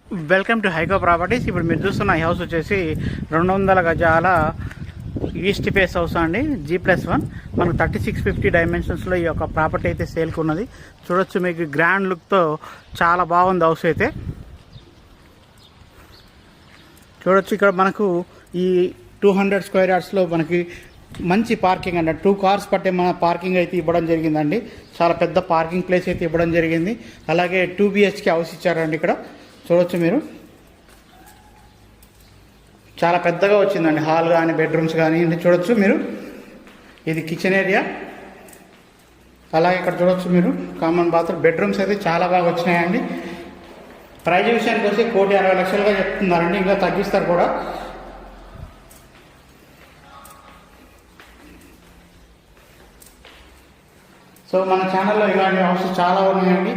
Welcome to హైకో properties. ఇప్పుడు మీరు చూస్తున్న ఈ హౌస్ వచ్చేసి 200 గజాల ఈస్ట్ ఫేస్ హౌస్ అండి, G+1. మనకు 3650 డైమెన్షన్స్లో ఈ యొక్క ప్రాపర్టీ అయితే సేల్కి ఉన్నది. చూడొచ్చు, మీకు గ్రాండ్ లుక్తో చాలా బాగుంది హౌస్ అయితే. చూడొచ్చు, ఇక్కడ మనకు ఈ 200 స్క్వేర్ యార్డ్స్లో మనకి మంచి పార్కింగ్ అండి, 2 కార్స్ పట్టే మన పార్కింగ్ అయితే ఇవ్వడం జరిగిందండి. చాలా పెద్ద పార్కింగ్ ప్లేస్ అయితే ఇవ్వడం జరిగింది. అలాగే 2 BHK హౌస్ ఇచ్చారండి. ఇక్కడ చూడొచ్చు, మీరు చాలా పెద్దగా వచ్చిందండి. హాల్ కానీ బెడ్రూమ్స్ కానీ చూడొచ్చు మీరు. ఇది కిచెన్ ఏరియా. అలాగే ఇక్కడ చూడొచ్చు మీరు కామన్ బాత్రూమ్. బెడ్రూమ్స్ అయితే చాలా బాగా వచ్చినాయండి. ప్రైజ్ విషయానికి వస్తే 1,60,00,000గా చెప్తున్నారండి, ఇంకా తగ్గిస్తారు కూడా. సో మన ఛానల్లో ఇలాంటి హౌసెస్ చాలా ఉన్నాయండి.